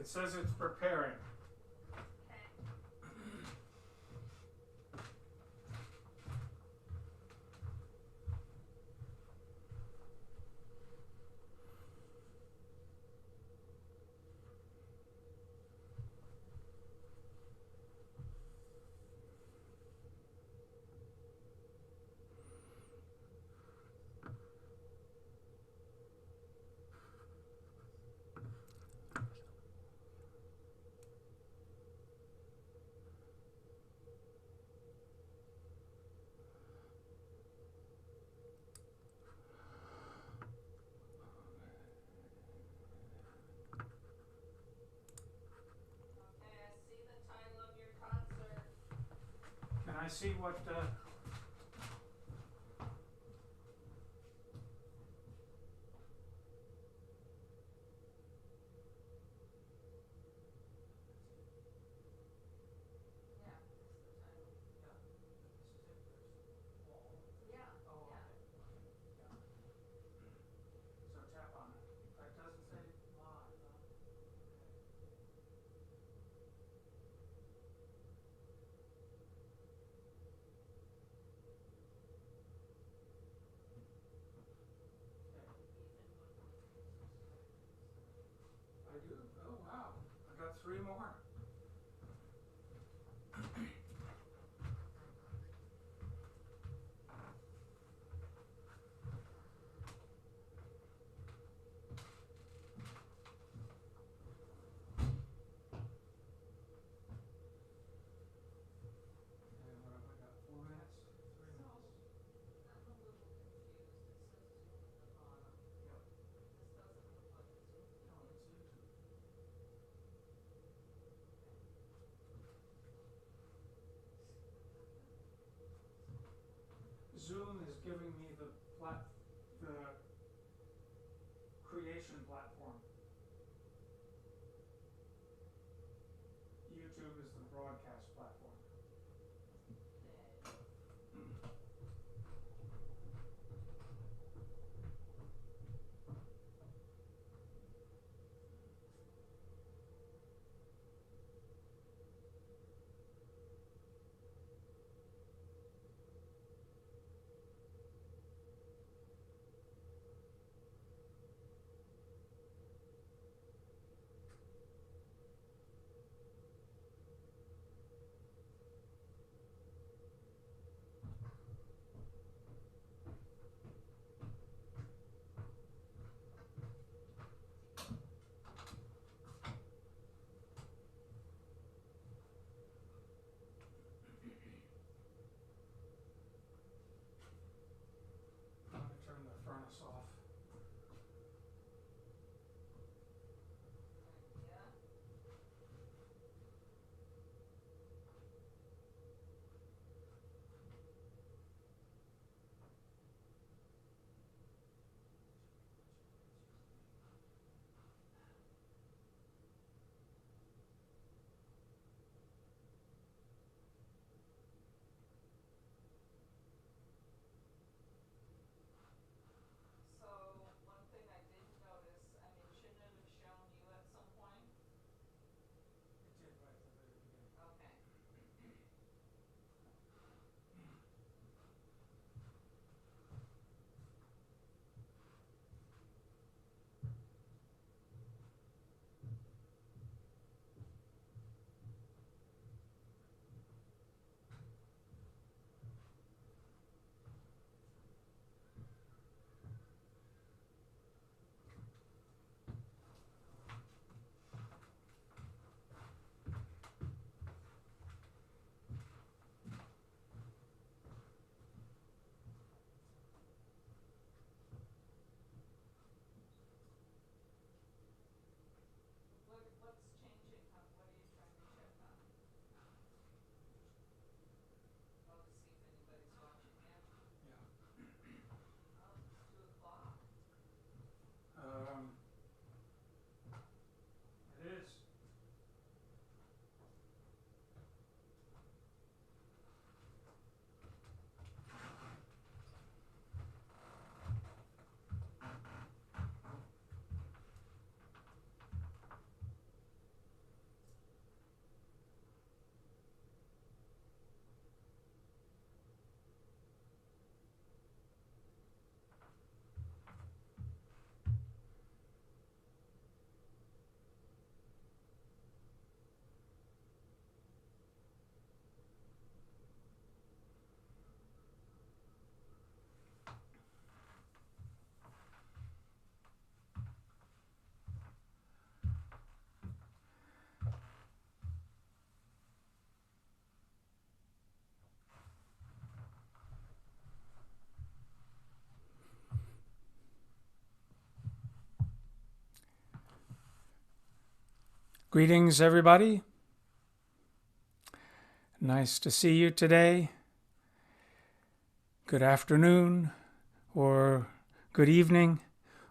It says it's preparing. I see what I do. Oh wow, I got 3 more. Zoom is giving me the creation platform. YouTube is the broadcast platform. Greetings, everybody. Nice to see you today. Good afternoon, or good evening,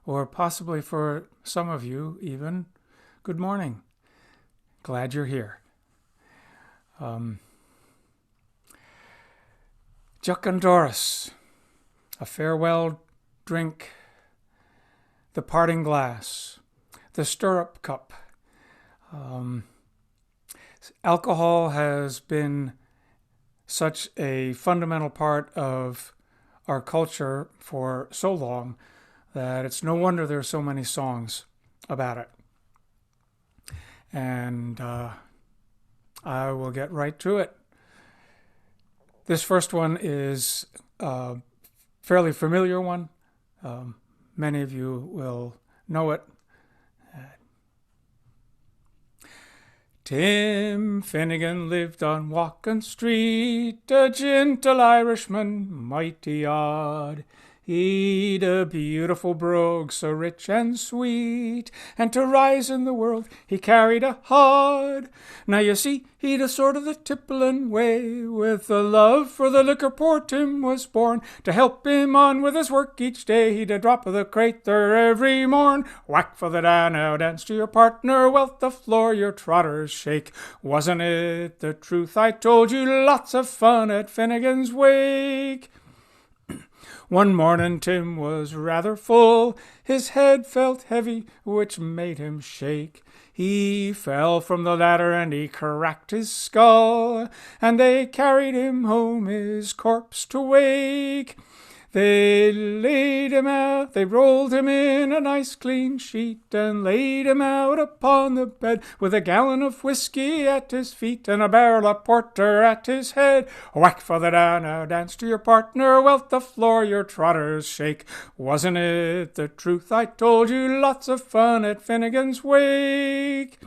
or possibly for some of you even, good morning. Glad you're here. Deoch and Dorais, a farewell drink, the parting glass, the stirrup cup. Alcohol has been such a fundamental part of our culture for so long that it's no wonder there are so many songs about it. And I will get right to it. This first one is a fairly familiar one. Many of you will know it. Tim Finnegan lived on Walkin' Street, a gentle Irishman, mighty odd. He'd a beautiful brogue, so rich and sweet, and to rise in the world he carried a hod. Now you see, he'd a sort of the tipplin' way, with a love for the liquor poor Tim was born. To help him on with his work each day, he'd a drop of the crater every morn. Whack for the da, now dance to your partner, welt the floor your trotters shake. Wasn't it the truth I told you, lots of fun at Finnegan's wake? One morning Tim was rather full, his head felt heavy, which made him shake. He fell from the ladder and he cracked his skull, and they carried him home his corpse to wake. They laid him out, they rolled him in a nice clean sheet, and laid him out upon the bed, with a gallon of whiskey at his feet, and a barrel of porter at his head. Whack for the da, now dance to your partner, welt the floor your trotters shake. Wasn't it the truth I told you, lots of fun at Finnegan's wake?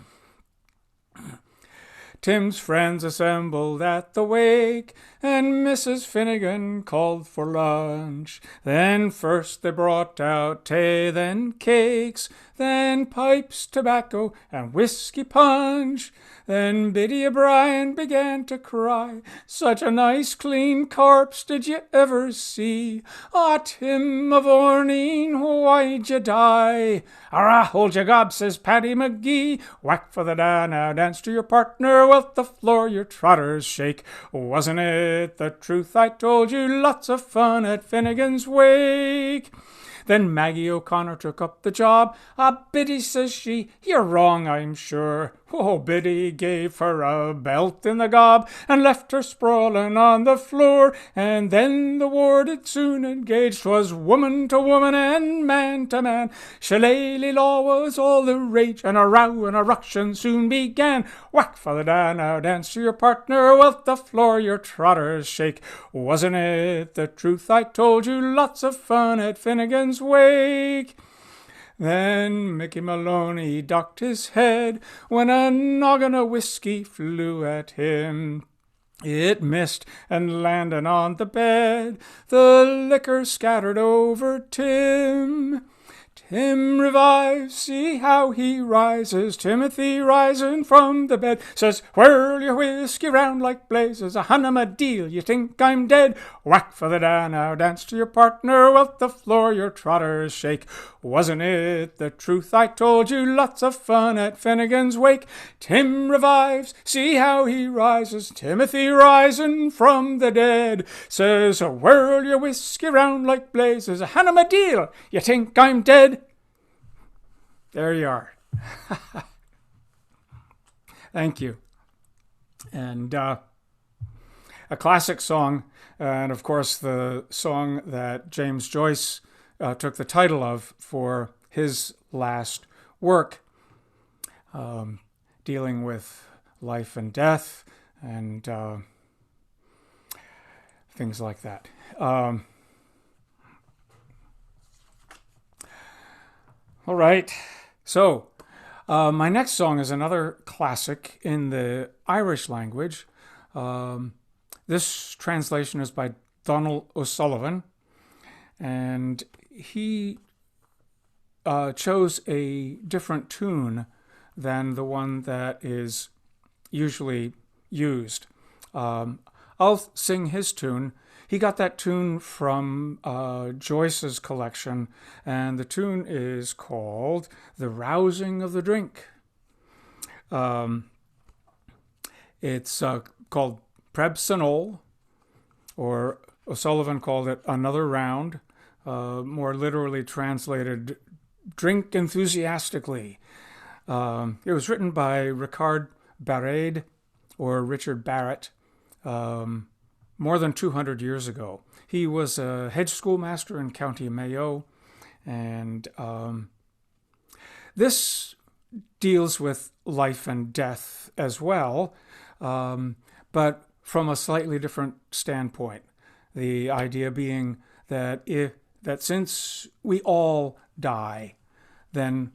Tim's friends assembled at the wake, and Mrs. Finnegan called for lunch. Then first they brought out tea, then cakes, then pipes, tobacco, and whiskey punch. Then Biddy O'Brien began to cry, such a nice clean corpse did you ever see? Ah, Tim of Orneen, why'd you die? Arrah, hold your gob, says Paddy McGee. Whack for the da, now dance to your partner, welt the floor your trotters shake. Wasn't it the truth I told you, lots of fun at Finnegan's wake? Then Maggie O'Connor took up the job. Ah, Biddy, says she, you're wrong, I'm sure. Oh, Biddy gave her a belt in the gob, and left her sprawling on the floor. And then the war did soon engage, 'twas woman to woman and man to man. Shillelagh law was all the rage, and a row and a ruction soon began. Whack for the da, now dance to your partner, welt the floor your trotters shake. Wasn't it the truth I told you, lots of fun at Finnegan's wake? Then Mickey Maloney ducked his head when a noggin of whiskey flew at him. It missed and landed on the bed. The liquor scattered over Tim. Tim revives, see how he rises. Timothy rising from the bed says, whirl your whiskey round like blazes. A Hannah deal, you think I'm dead? Whack for the da, now dance to your partner, welt the floor your trotters shake. Wasn't it the truth I told you, lots of fun at Finnegan's wake? Tim revives, see how he rises. Timothy rising from the dead says, whirl your whiskey round like blazes. A Hannah deal, you think I'm dead? There you are. Thank you. And a classic song, and of course the song that James Joyce took the title of for his last work, dealing with life and death and things like that. All right. So, my next song is another classic in the Irish language. This translation is by Donald O'Sullivan, and he chose a different tune than the one that is usually used. I'll sing his tune. He got that tune from Joyce's collection, and the tune is called The Rousing of the Drink. It's called Prebsenol, or O'Sullivan called it Another Round, more literally translated Drink Enthusiastically. It was written by Ricard Barrade, or Richard Barrett, more than 200 years ago. He was a hedge schoolmaster in County Mayo, and this deals with life and death as well, but from a slightly different standpoint. The idea being that since we all die, then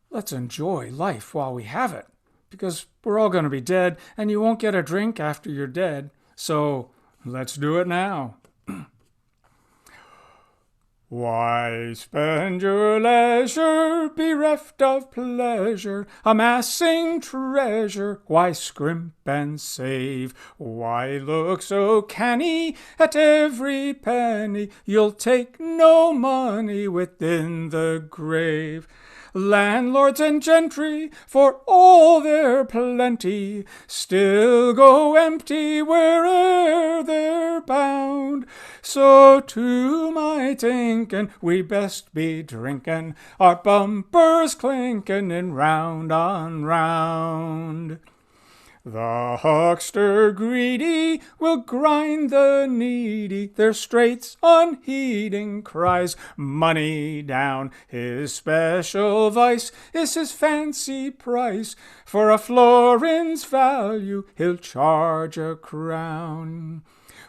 let's enjoy life while we have it, because we're all going to be dead, and you won't get a drink after you're dead. So let's do it now. Why spend your leisure bereft of pleasure, amassing treasure? Why scrimp and save? Why look so canny at every penny? You'll take no money within the grave. Landlords and gentry, for all their plenty, still go empty where'er they're bound. So to my thinking, we best be drinking, our bumpers clinking in round on round. The huckster greedy will grind the needy, their straits unheeding cries money down. His special vice is his fancy price, for a florin's value he'll charge a crown.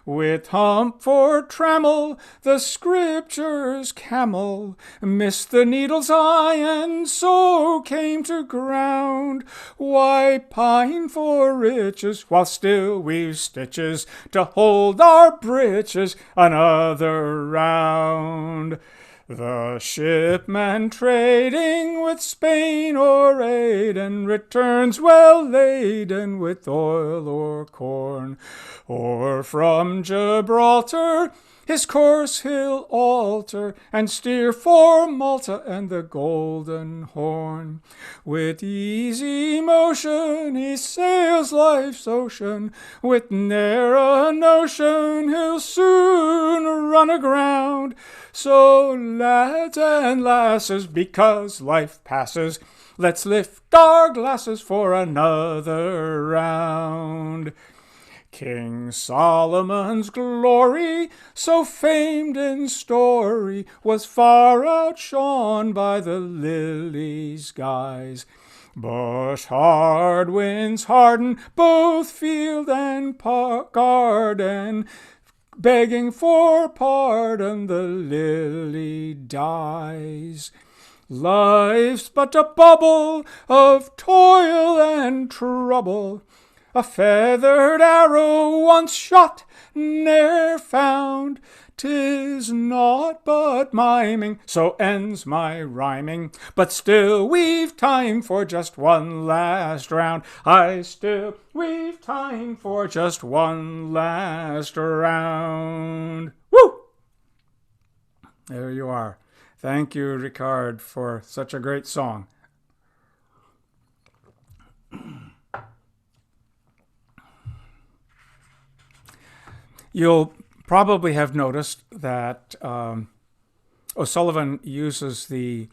With hump for trammel, the scripture's camel missed the needle's eye and so came to ground. Why pine for riches while still we've stitches to hold our breeches another round? The shipman trading with Spain or Aden returns well laden with oil or corn, or from Gibraltar his course he'll alter and steer for Malta and the Golden Horn. With easy motion he sails life's ocean, with ne'er a notion he'll soon run aground. So lads and lasses, because life passes, let's lift our glasses for another round. King Solomon's glory, so famed in story, was far outshone by the lily skies. Bush hard winds harden both field and garden, begging for pardon the lily dies. Life's but a bubble of toil and trouble, a feathered arrow once shot, ne'er found. 'Tis naught but miming, so ends my rhyming, but still we've time for just one last round. We've time for just one last round. Woo! There you are. Thank you, Ricard, for such a great song. You'll probably have noticed that O'Sullivan uses the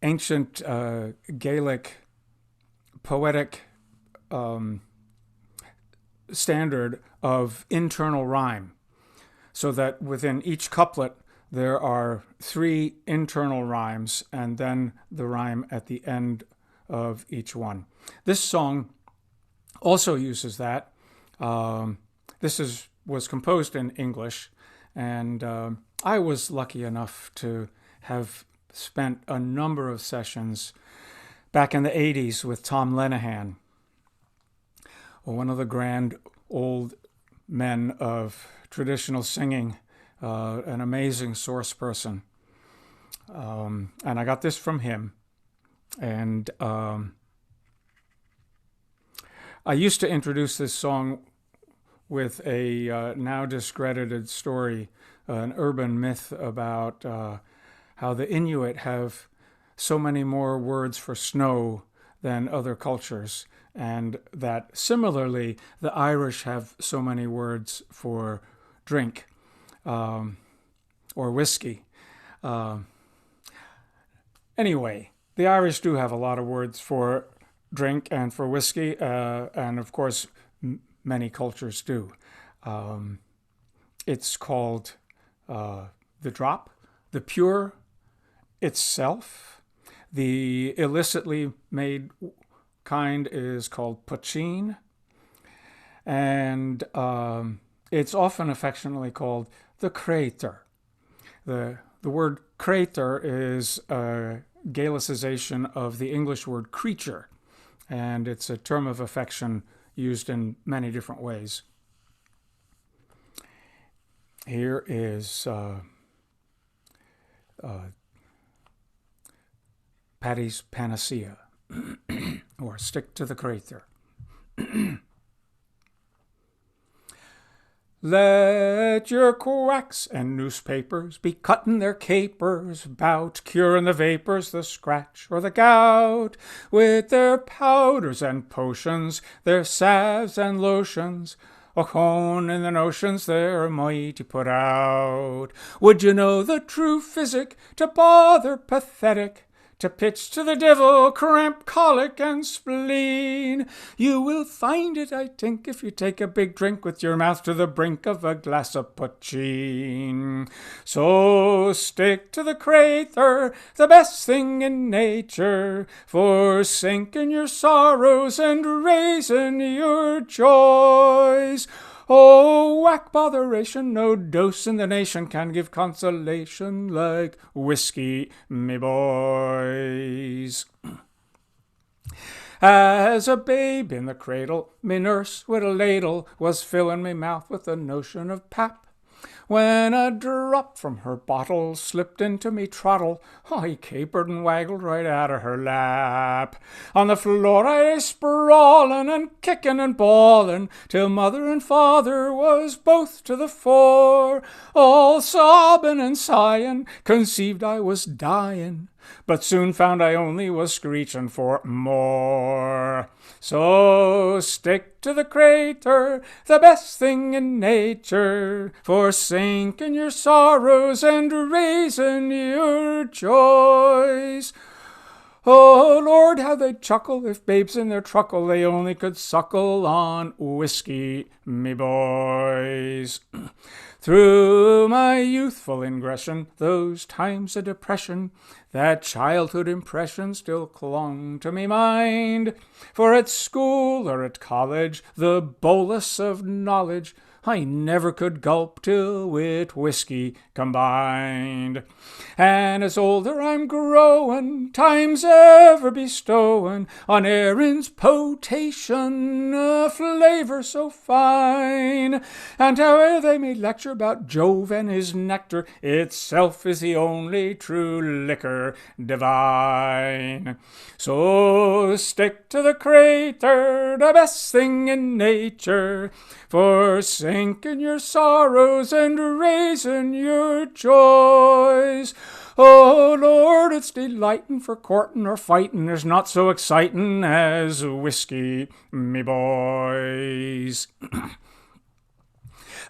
ancient Gaelic poetic standard of internal rhyme, so that within each couplet there are 3 internal rhymes and then the rhyme at the end of each one. This song also uses that. This was composed in English, and I was lucky enough to have spent a number of sessions back in the 80s with Tom Lenihan, one of the grand old men of traditional singing, an amazing source person. And I got this from him, and I used to introduce this song with a now discredited story, an urban myth about how the Inuit have so many more words for snow than other cultures, and that similarly the Irish have so many words for drink or whiskey. Anyway, the Irish do have a lot of words for drink and for whiskey, and of course, many cultures do. It's called the drop, the pure itself. The illicitly made kind is called poitín, and it's often affectionately called the crater. The word crater is a Gaelicization of the English word creature, and it's a term of affection used in many different ways. Here is Paddy's Panacea, or Stick to the Crater. Let your quacks and newspapers be cutting their capers about curing the vapors, the scratch or the gout, with their powders and potions, their salves and lotions. Ochone in the notions they're mighty put out. Would you know the true physic to bother pathetic? To pitch to the devil, cramp, colic, and spleen. You will find it, I think, if you take a big drink with your mouth to the brink of a glass of poitín. So stick to the crater, the best thing in nature, for sinking your sorrows and raising your joys. Oh, whack botheration, no dose in the nation can give consolation like whiskey, me boys. As a babe in the cradle, me nurse with a ladle was filling me mouth with the notion of pap. When a drop from her bottle slipped into me trottle, I capered and waggled right out of her lap. On the floor I sprawling and kicking and bawling, till mother and father was both to the fore, all sobbing and sighing, conceived I was dying, but soon found I only was screeching for more. So stick to the crater, the best thing in nature, for sinking your sorrows and raising your joys. Oh, Lord, how they'd chuckle if babes in their truckle they only could suckle on whiskey, me boys. Through my youthful ingression, those times of depression, that childhood impression still clung to me mind. For at school or at college, the bolus of knowledge I never could gulp till with whiskey combined. And as older I'm growing, time's ever bestowing on Erin's potation a flavour so fine. And howe'er they may lecture about Jove and his nectar, itself is the only true liquor divine. So stick to the crater, the best thing in nature, for sinking your sorrows and raising your joys. Oh, Lord, it's delightin' for courtin' or fightin'. There's not so excitin' as whiskey, me boys.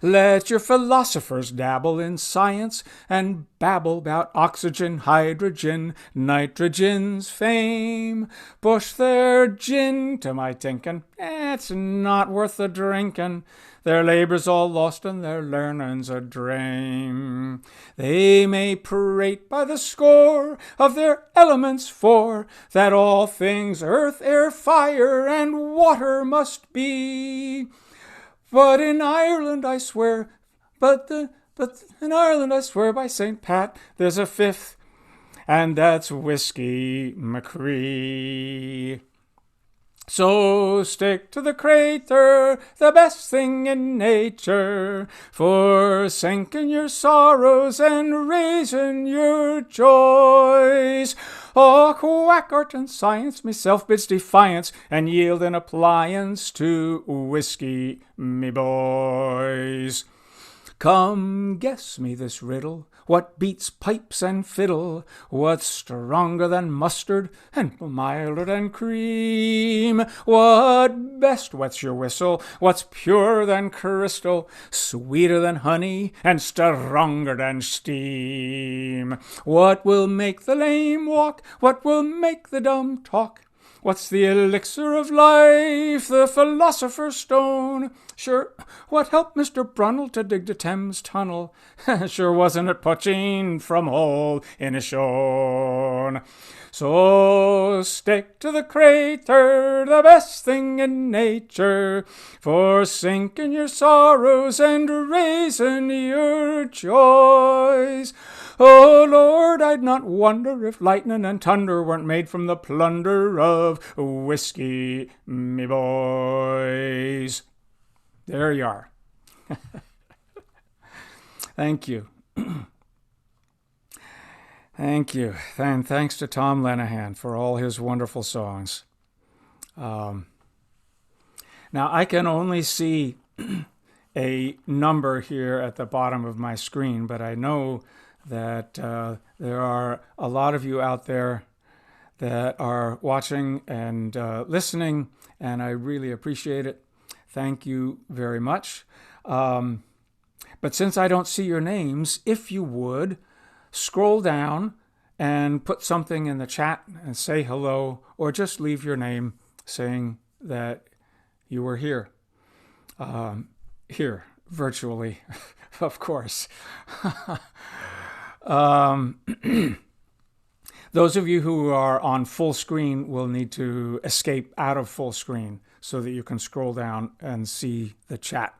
Let your philosophers dabble in science and babble about oxygen, hydrogen, nitrogen's fame. Push their gin to my tinkin', it's not worth the drinkin'. Their labour's all lost and their learnin's a dream. They may prate by the score of their elements four, that all things earth, air, fire, and water must be. But in Ireland I swear, but in Ireland I swear by St. Pat, there's a fifth, and that's Whiskey McCree. So stick to the crater, the best thing in nature, forsaking your sorrows and raising your joys. Oh, quack art and science, myself bids defiance, and yield an appliance to whiskey, me boys. Come, guess me this riddle. What beats pipes and fiddle? What's stronger than mustard and milder than cream? What best wets your whistle? What's purer than crystal, sweeter than honey, and stronger than steam? What will make the lame walk? What will make the dumb talk? What's the elixir of life, the philosopher's stone? Sure, what helped Mr. Brunel to dig the Thames Tunnel? Sure wasn't it poaching from hole in a shone? So stick to the crater, the best thing in nature, forsaking your sorrows and raising your joys. Oh, Lord, I'd not wonder if lightning and thunder weren't made from the plunder of whiskey, me boys. There you are. Thank you. Thank you. And thanks to Tom Lenahan for all his wonderful songs. Now, I can only see a number here at the bottom of my screen, but I know that there are a lot of you out there that are watching and listening, and I really appreciate it. Thank you very much. But since I don't see your names, if you would, scroll down and put something in the chat and say hello, or just leave your name saying that you were here. Here, virtually, of course. Those of you who are on full screen will need to escape out of full screen so that you can scroll down and see the chat.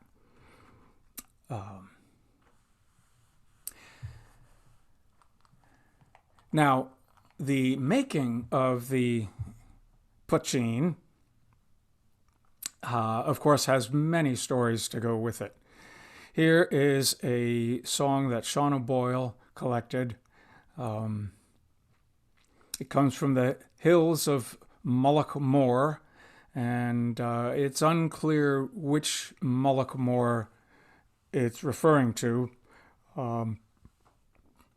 Now, the making of the poaching, of course, has many stories to go with it. Here is a song that Sean O'Boyle collected. It comes from the hills of Mullaghmore, and it's unclear which Mullaghmore it's referring to.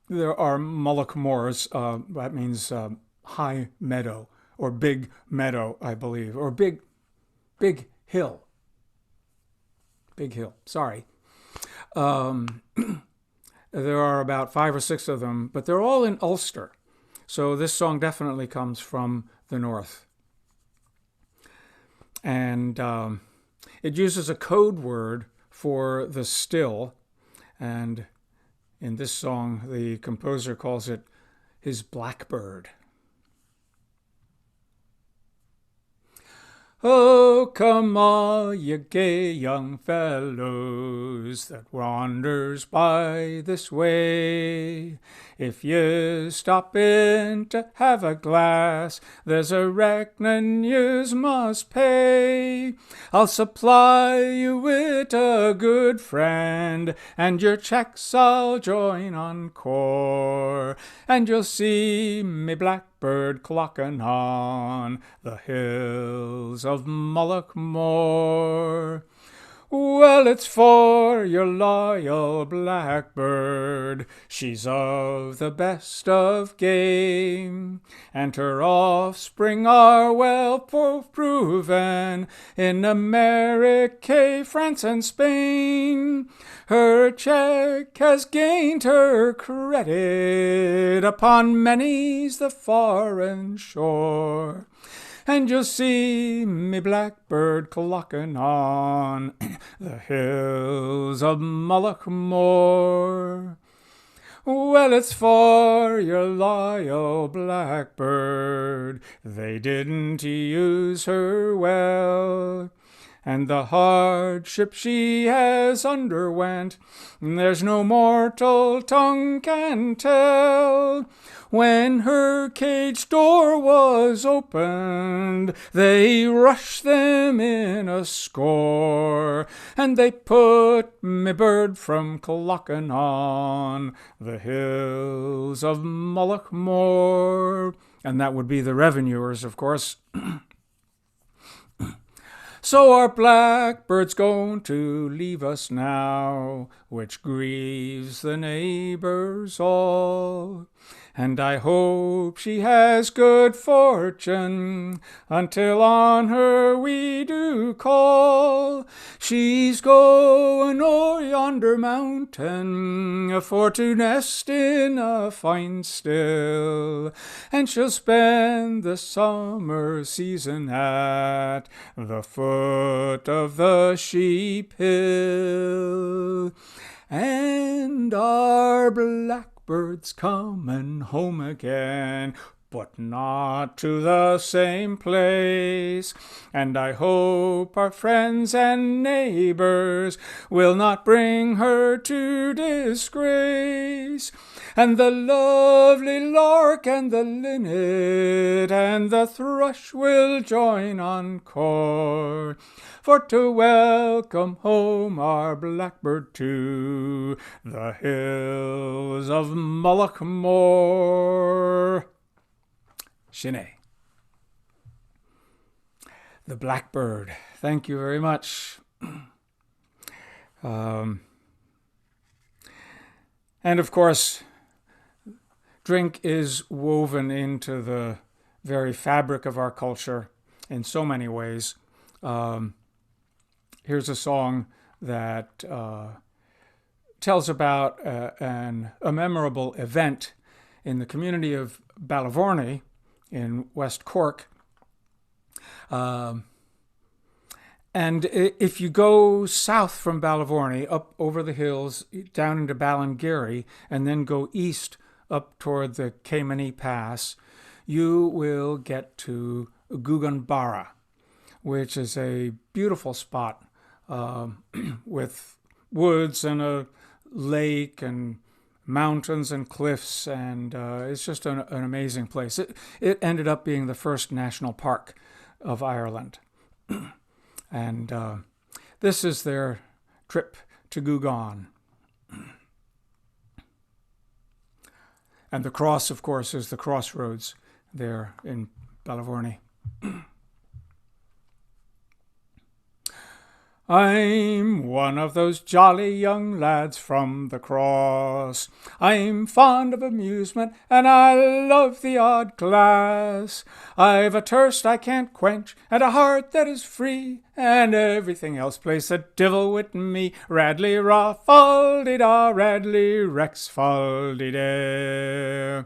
There are Mullaghmores, that means high meadow, or big meadow, I believe, or big hill. Big hill, sorry. There are about 5 or 6 of them, but they're all in Ulster. So this song definitely comes from the north. And it uses a code word for the still. And in this song, the composer calls it his blackbird. Oh, come all ye gay young fellows that wanders by this way. If ye stop in to have a glass, there's a reckoning yous must pay. I'll supply you with a good friend, and your checks I'll join on core, and you'll see me blackbird clocking on the hills of Mullaghmore. Well, it's for your loyal blackbird, she's of the best of game, and her offspring are well proven in America, France, and Spain. Her check has gained her credit upon many's the foreign shore, and you'll see me blackbird clocking on the hills of Mullaghmore. Well, it's for your loyal blackbird, they didn't use her well, and the hardship she has underwent, there's no mortal tongue can tell. When her cage door was opened, they rushed them in a score, and they put me bird from Clocken on the hills of Mullaghmore. And that would be the revenuers, of course. So our blackbird's going to leave us now, which grieves the neighbors all. And I hope she has good fortune until on her we do call. She's going o'er yonder mountain for to nest in a fine still, and she'll spend the summer season at the foot of the sheep hill. And our blackbird's coming home again, but not to the same place. And I hope our friends and neighbors will not bring her to disgrace. And the lovely lark and the linnet and the thrush will join encore, for to welcome home our blackbird to the hills of Mullaghmore. Shinné. The blackbird. Thank you very much. And of course, drink is woven into the very fabric of our culture in so many ways. Here's a song that tells about a memorable event in the community of Ballyvourney in West Cork. And if you go south from Ballyvourney, up over the hills, down into Ballingeary, and then go east up toward the Caymany Pass, you will get to Gugganbarra, which is a beautiful spot with woods and a lake and mountains and cliffs, and it's just an amazing place. It ended up being the first national park of Ireland. And this is their trip to Guggan. And the cross, of course, is the crossroads there in Ballyvourney. I'm one of those jolly young lads from the cross. I'm fond of amusement, and I love the odd glass. I've a thirst I can't quench, and a heart that is free, and everything else plays the divil with me. Radley ra fal-de-da, Radley rex fal-de-da.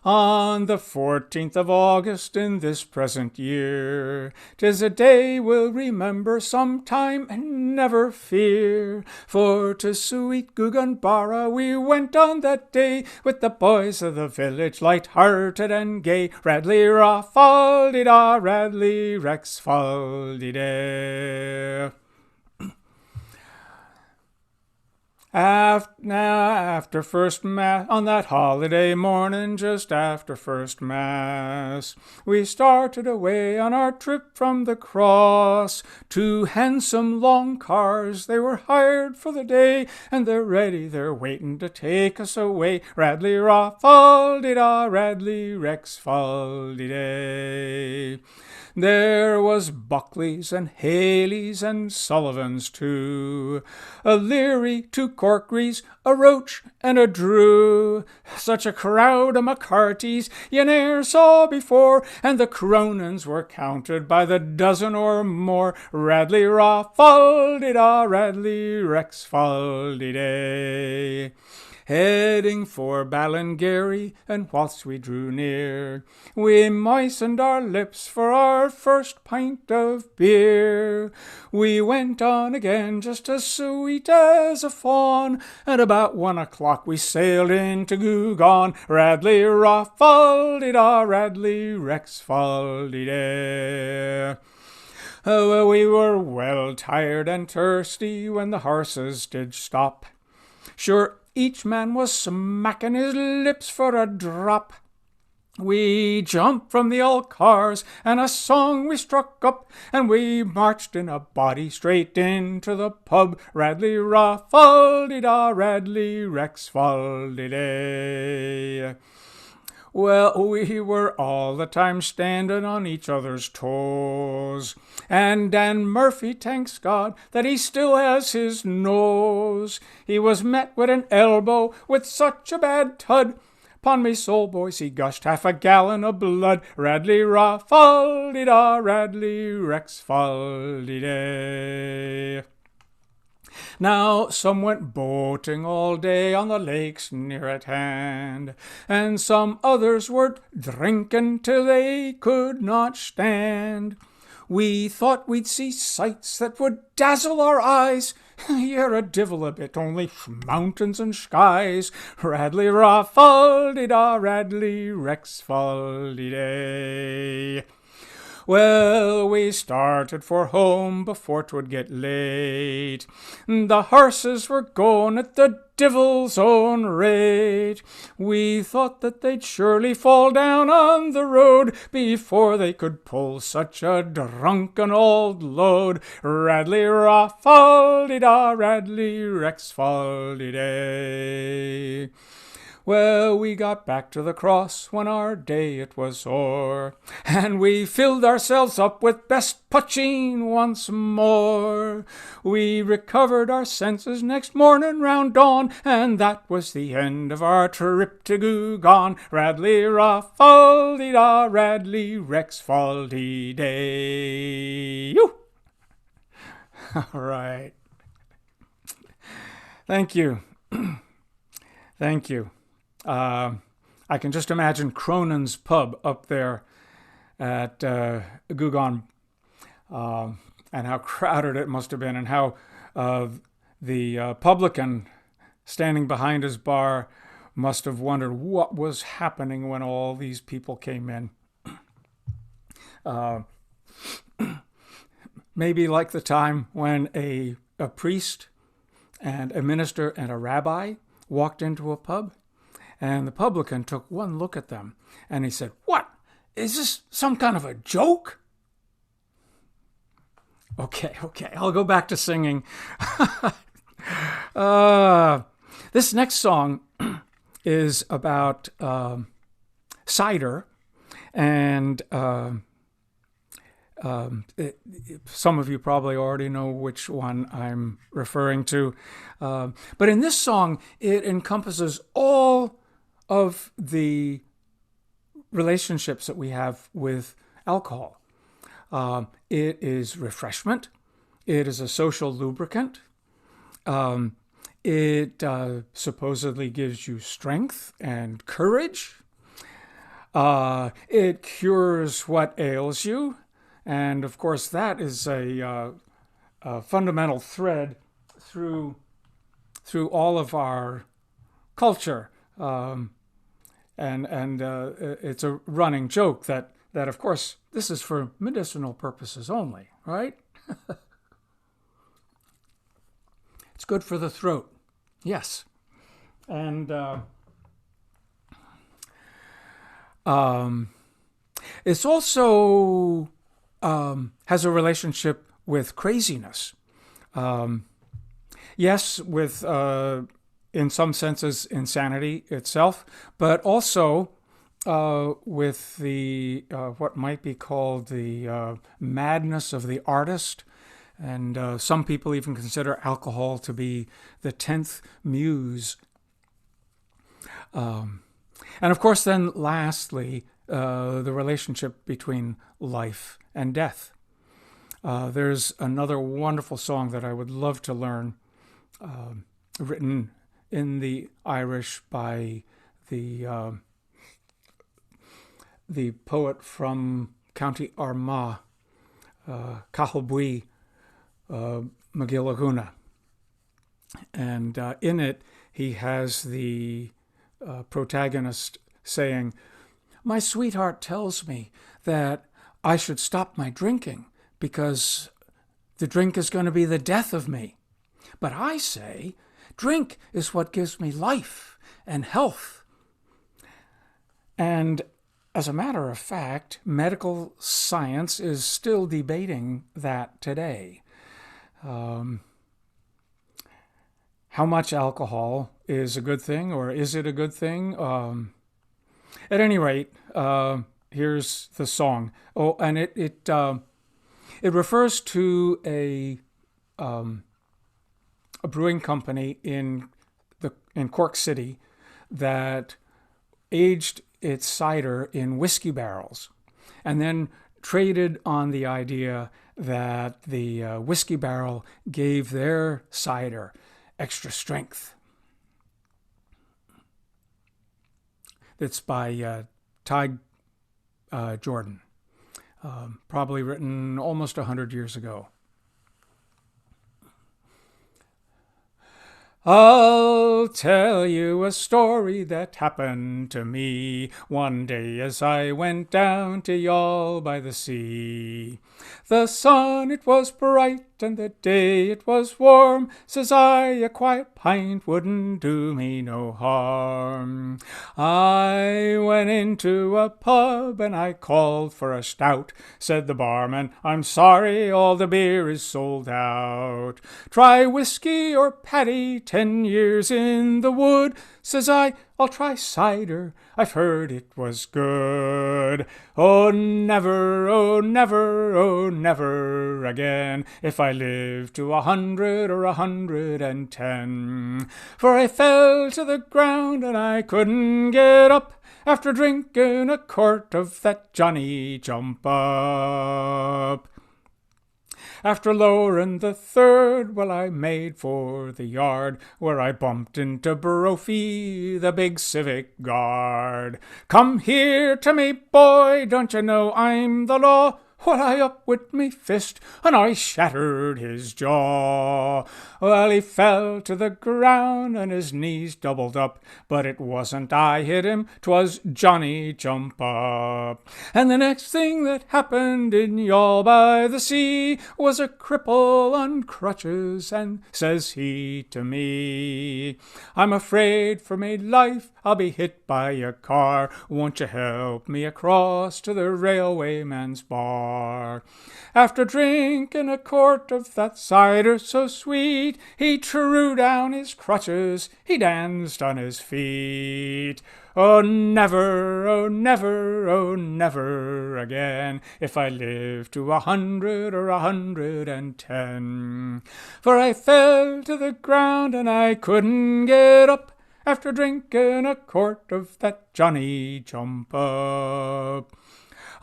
On the 14th of August in this present year, 'tis a day we'll remember sometime and never fear. For to sweet Gugganbarra we went on that day, with the boys of the village, light-hearted and gay. Radley ra fal-de-da, Radley rex fal-de-da. After first Mass, on that holiday morning, just after first Mass, we started away on our trip from the cross. Two handsome long cars, they were hired for the day, and they're ready, they're waiting to take us away. Radley ra fal-de-da, Radley rex fal-de-da. There was Buckley's and Haley's and Sullivan's too, a Leary, two Corkery's, a Roach and a Drew. Such a crowd of McCarthy's you ne'er saw before, and the Cronins were counted by the dozen or more. Radley ra fal-de-da, Radley rex fal-de-da. Heading for Ballingeary, and whilst we drew near, we moistened our lips for our first pint of beer. We went on again just as sweet as a fawn, and about 1 o'clock we sailed into Guggan. Radley ra fal-de-da, Radley rex fal-de-da. Well, we were well tired and thirsty when the horses did stop. Sure, each man was smacking his lips for a drop. We jumped from the old cars and a song we struck up, and we marched in a body straight into the pub. Radley ra faldy da, Radley rex faldy day. Well, we were all the time standing on each other's toes, and Dan Murphy thanks God that he still has his nose. He was met with an elbow with such a bad tud. 'Pon me soul, boys, he gushed half a gallon of blood. Radley ra faldy da, Radley rex faldy day. Now some went boating all day on the lakes near at hand, and some others were drinking till they could not stand. We thought we'd see sights that would dazzle our eyes. You're a divil a bit, only mountains and skies. Radley ra faldy da, Radley rex faldy day. Well, we started for home before 'twould get late. The horses were going at the divil's own rate. We thought that they'd surely fall down on the road before they could pull such a drunken old load. Radley ra faldy da, Radley rex faldy day. Well, we got back to the cross when our day it was o'er, and we filled ourselves up with best poaching once more. We recovered our senses next morning round dawn, and that was the end of our trip to Gugon. Radley ra faldy da, Radley rex faldy day. You. All right. Thank you. Thank you. I can just imagine Cronin's pub up there at Gugon, and how crowded it must have been, and how the publican standing behind his bar must have wondered what was happening when all these people came in. Maybe like the time when a priest and a minister and a rabbi walked into a pub. And the publican took one look at them, and he said, "What? Is this some kind of a joke?" Okay, I'll go back to singing. This next song is about cider, and some of you probably already know which one I'm referring to. But in this song, it encompasses all of the relationships that we have with alcohol. It is refreshment. It is a social lubricant. It supposedly gives you strength and courage. It cures what ails you. And of course, that is a fundamental thread through all of our culture. And it's a running joke that of course this is for medicinal purposes only, right? It's good for the throat, yes, and it's also has a relationship with craziness. Yes, with in some senses, insanity itself, but also with the what might be called the madness of the artist. And some people even consider alcohol to be the 10th muse. And of course, then lastly, the relationship between life and death. There's another wonderful song that I would love to learn, written in the Irish by the poet from County Armagh, Cathal McGillaguna. And in it, he has the protagonist saying, "My sweetheart tells me that I should stop my drinking because the drink is going to be the death of me. But I say, drink is what gives me life and health. And as a matter of fact, medical science is still debating that today. How much alcohol is a good thing, or is it a good thing? At any rate, here's the song. Oh, and it refers to a brewing company in Cork City that aged its cider in whiskey barrels, and then traded on the idea that the whiskey barrel gave their cider extra strength. It's by Ty Jordan, probably written almost 100 years ago. I'll tell you a story that happened to me one day as I went down to Youghal by the sea. The sun it was bright and the day it was warm, says I, a quiet pint wouldn't do me no harm. I went into a pub and I called for a stout. Said the barman, I'm sorry, all the beer is sold out. Try whiskey or paddy, 10 years in the wood. Says I, I'll try cider, I've heard it was good. Oh never, oh never, oh never again, if I live to 100 or 110. For I fell to the ground and I couldn't get up, after drinking a quart of that Johnny Jump Up. After lowering the third, well, I made for the yard, where I bumped into Brophy, the big civic guard. Come here to me, boy, don't you know I'm the law? Well, I up with me fist, and I shattered his jaw. Well, he fell to the ground, and his knees doubled up, but it wasn't I hit him, 'twas Johnny Jump Up. And the next thing that happened in Youghal by the sea was a cripple on crutches, and says he to me, I'm afraid for me life, I'll be hit by a car, won't you help me across to the railwayman's bar? After drinking a quart of that cider so sweet, he threw down his crutches, he danced on his feet. Oh never, oh never, oh never again, if I live to 100 or 110. For I fell to the ground and I couldn't get up, after drinking a quart of that Johnny Jump Up.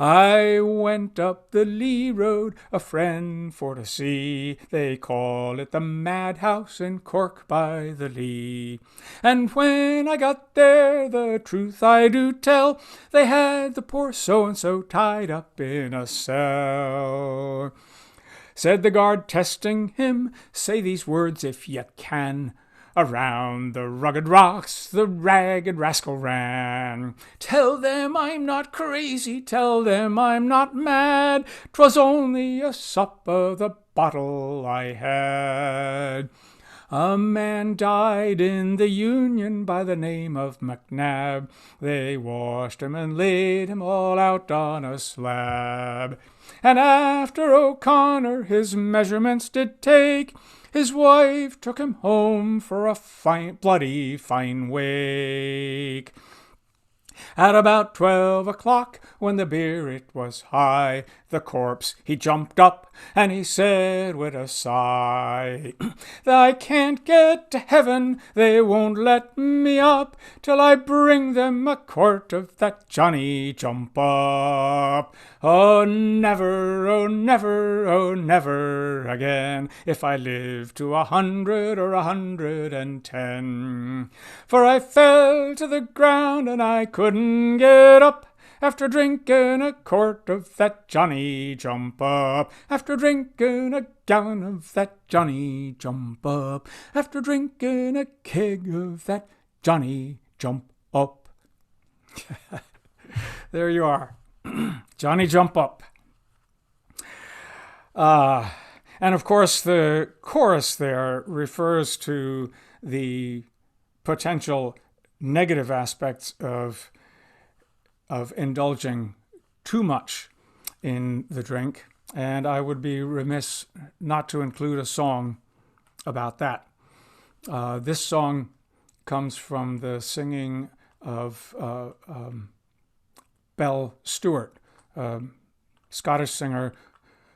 I went up the Lee Road, a friend for to see. They call it the Madhouse in Cork by the Lee. And when I got there, the truth I do tell, they had the poor so-and-so tied up in a cell. Said the guard testing him, say these words if ye can. Around the rugged rocks the ragged rascal ran. Tell them I'm not crazy, tell them I'm not mad, 'twas only a sup of the bottle I had. A man died in the Union by the name of McNabb. They washed him and laid him all out on a slab. And after O'Connor his measurements did take, his wife took him home for a bloody fine wake. At about 12 o'clock, when the beer it was high, the corpse he jumped up, and he said with a sigh, I can't get to heaven, they won't let me up, till I bring them a quart of that Johnny Jump Up. Oh never, oh never, oh never again, if I live to 100 or 110. For I fell to the ground, and I couldn't get up, after drinking a quart of that Johnny Jump Up, after drinking a gallon of that Johnny Jump Up, after drinking a keg of that Johnny Jump Up. There you are. Johnny Jump Up. And of course, the chorus there refers to the potential negative aspects of indulging too much in the drink, and I would be remiss not to include a song about that. This song comes from the singing of Belle Stewart, a Scottish singer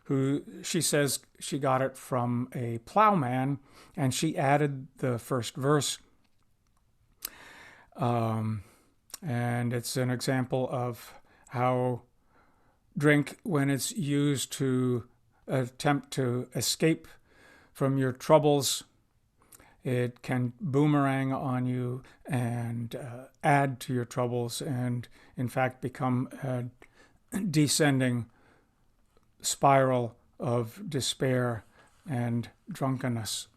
who she says she got it from a plowman, and she added the first verse. And it's an example of how drink, when it's used to attempt to escape from your troubles, it can boomerang on you and add to your troubles and, in fact, become a descending spiral of despair and drunkenness.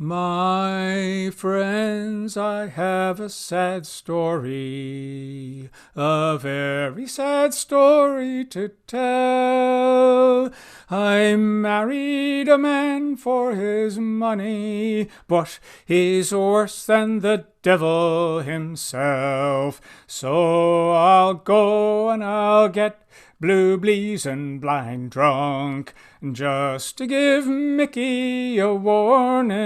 My friends, I have a sad story, a very sad story to tell. I married a man for his money, but he's worse than the devil himself. So I'll go and I'll get blue blees and blind drunk, just to give Mickey a warning.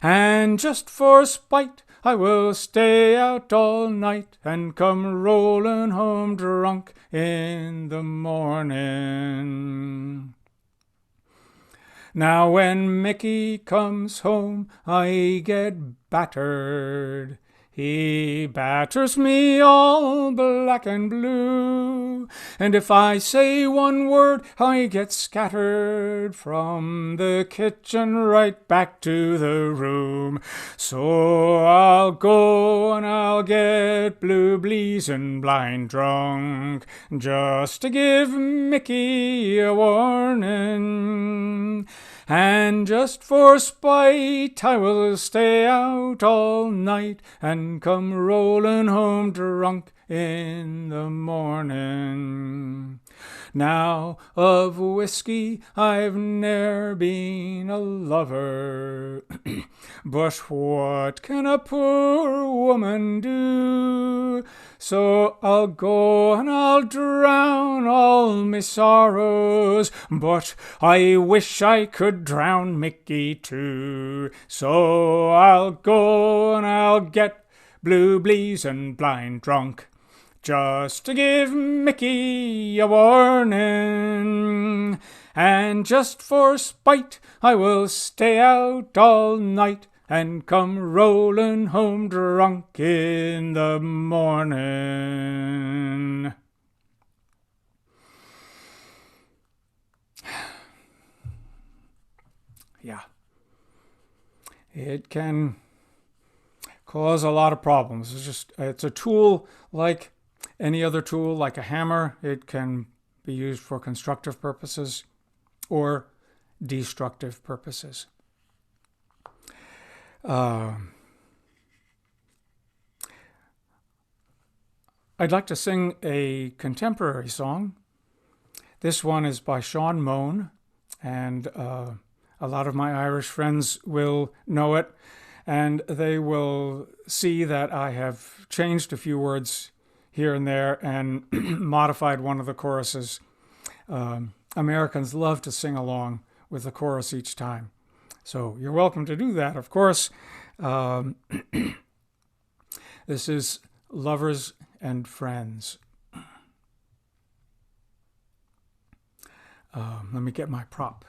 And just for spite, I will stay out all night and come rolling home drunk in the morning. Now when Mickey comes home, I get battered. He batters me all black and blue, and if I say one word, I get scattered from the kitchen right back to the room. So I'll go and I'll get blue blees and blind drunk, just to give Mickey a warning. And just for spite, I will stay out all night and come rolling home drunk in the morning. Now of whiskey I've ne'er been a lover, but what can a poor woman do? So I'll go and I'll drown all my sorrows, but I wish I could drown Mickey too. So I'll go and I'll get blue blees and blind drunk, just to give Mickey a warning. And just for spite, I will stay out all night and come rolling home drunk in the morning. Yeah. It can cause a lot of problems. It's a tool like any other tool, like a hammer. It can be used for constructive purposes or destructive purposes. I'd like to sing a contemporary song. This one is by Sean Moan, and a lot of my Irish friends will know it, and they will see that I have changed a few words here and there and modified one of the choruses. Americans love to sing along with the chorus each time. So you're welcome to do that, of course. This is Lovers and Friends. Let me get my prop.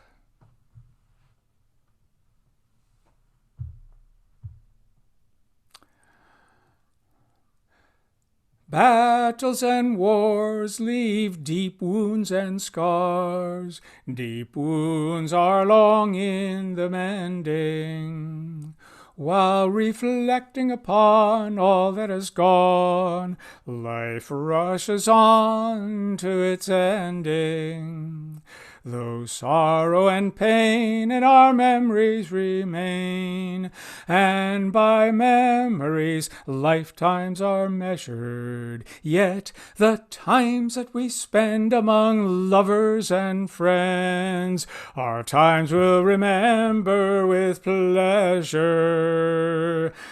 Battles and wars leave deep wounds and scars. Deep wounds are long in the mending. While reflecting upon all that has gone, life rushes on to its ending. though sorrow and pain in our memories remain. And by memories lifetimes are measured, yet the times that we spend among lovers and friends are times we'll remember with pleasure.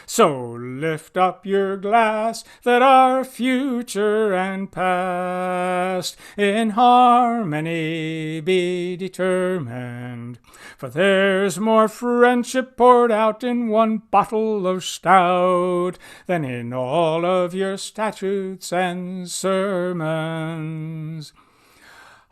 So lift up your glass that our future and past in harmony be determined. For there's more friendship poured out in one bottle of stout than in all of your statutes and sermons.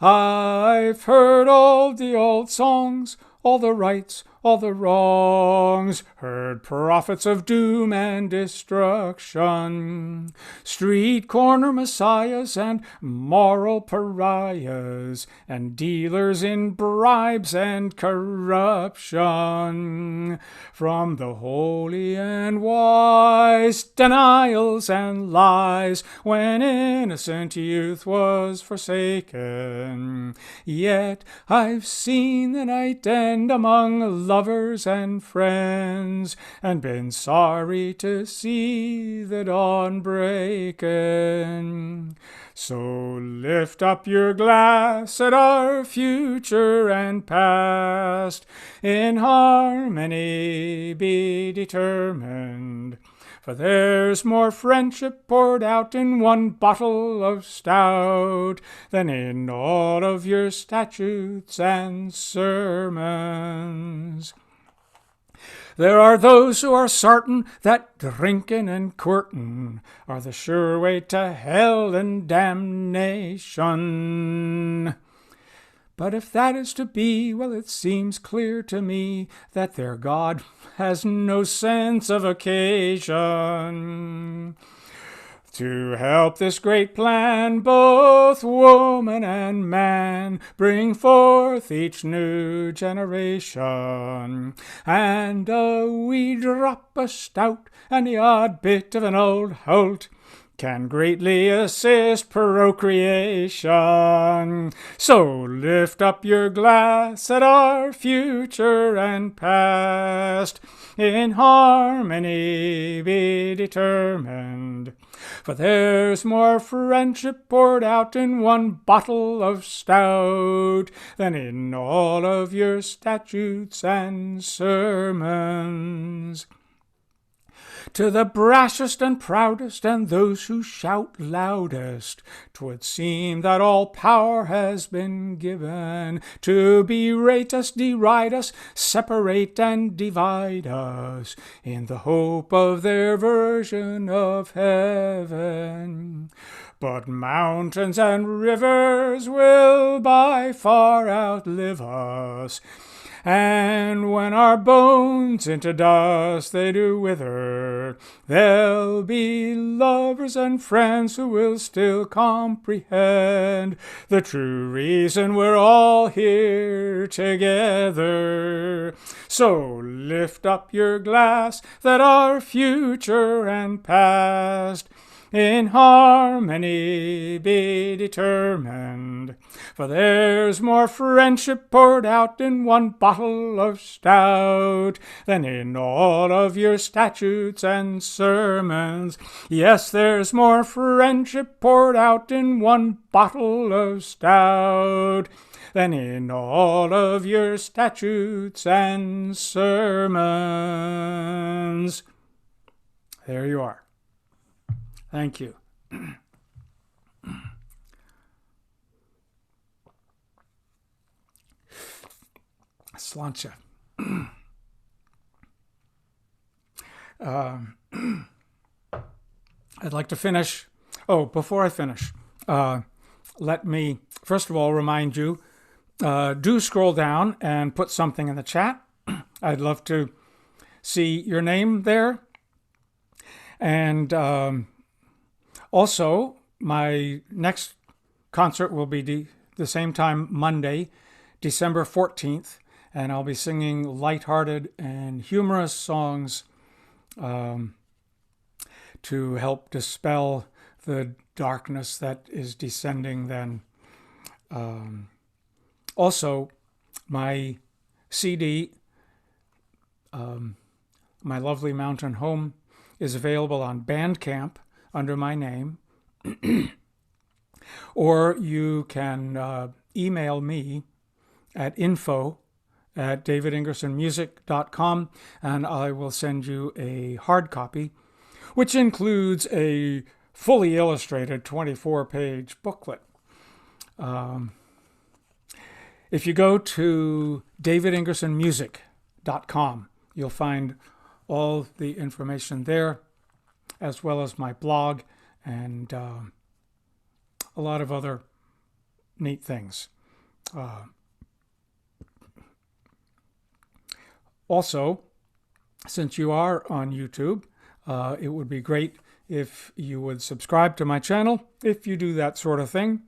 I've heard all the old songs, all the rights, all the wrongs, heard prophets of doom and destruction, street corner messiahs and moral pariahs, and dealers in bribes and corruption. From the holy and wise, denials and lies, when innocent youth was forsaken. Yet I've seen the night end among lovers and friends, and been sorry to see the dawn breaking. So lift up your glass at our future and past, in harmony be determined. For there's more friendship poured out in one bottle of stout than in all of your statutes and sermons. There are those who are certain that drinking and courting are the sure way to hell and damnation. But if that is to be, well, it seems clear to me that their God has no sense of occasion. To help this great plan, both woman and man bring forth each new generation, and a wee drop of stout and the odd bit of an old holt can greatly assist procreation. So lift up your glass at our future and past, in harmony be determined. For there's more friendship poured out in one bottle of stout than in all of your statutes and sermons. To the brashest and proudest and those who shout loudest, 'twould seem that all power has been given to berate us, deride us, separate and divide us, in the hope of their version of heaven. But mountains and rivers will by far outlive us, and when our bones into dust they do wither, there'll be lovers and friends who will still comprehend the true reason we're all here together. So lift up your glass that our future and past in harmony be determined. For there's more friendship poured out in one bottle of stout than in all of your statutes and sermons. Yes, there's more friendship poured out in one bottle of stout than in all of your statutes and sermons. There you are. Thank you. Sláinte. I'd like to finish. Oh, before I finish, let me first of all remind you, do scroll down and put something in the chat. I'd love to see your name there. And also, my next concert will be the same time, Monday, December 14th, and I'll be singing lighthearted and humorous songs to help dispel the darkness that is descending then Also, my CD, My Lovely Mountain Home, is available on Bandcamp under my name. Or you can email me at info@davidingersonmusic.com, and I will send you a hard copy, which includes a fully illustrated 24-page booklet. If you go to davidingersonmusic.com, you'll find all the information there, as well as my blog and a lot of other neat things. Also, since you are on YouTube, it would be great if you would subscribe to my channel. If you do that sort of thing,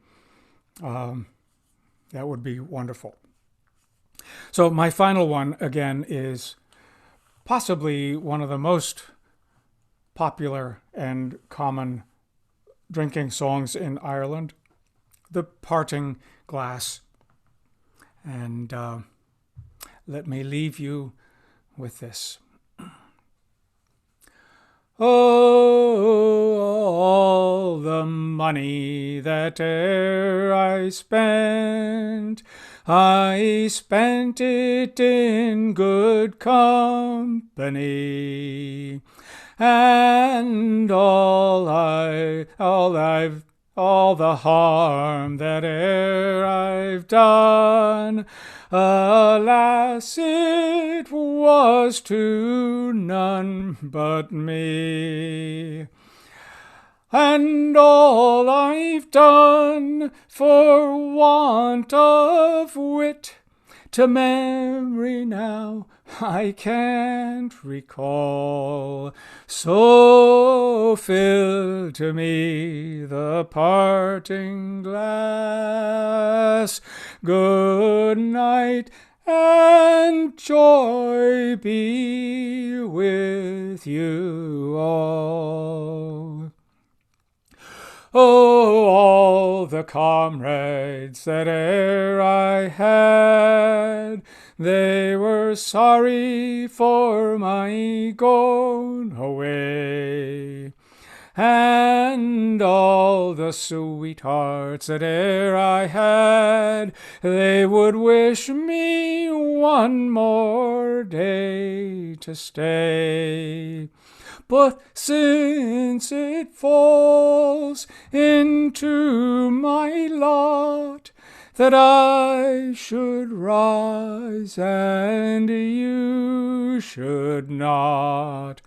that would be wonderful. So my final one, again, is possibly one of the most popular and common drinking songs in Ireland, The Parting Glass. And let me leave you with this. Oh, all the money that e'er I spent it in good company, and all the harm that e'er I've done, alas, it was to none but me. And all I've done for want of wit, to memory now I can't recall. So fill to me the parting glass. Good night, and joy be with you all. Oh, all the comrades that e'er I had, they were sorry for my going away. And all the sweethearts that e'er I had, they would wish me one more day to stay. But since it falls into my lot that I should rise and you should not,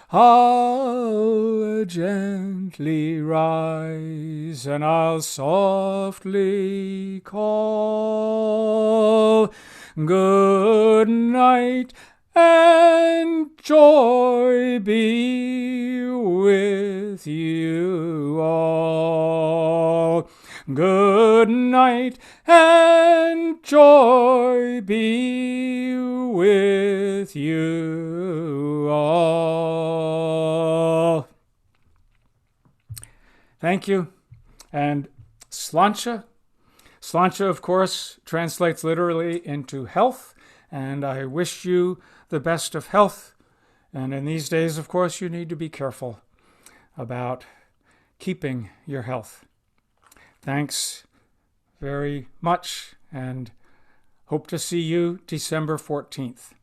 I'll gently rise and I'll softly call. Good night, and joy be with you all. Good night, and joy be with you all. Thank you. And Sláinte. Sláinte, of course, translates literally into health, and I wish you the best of health. And in these days, of course, you need to be careful about keeping your health. Thanks very much, and hope to see you December 14th.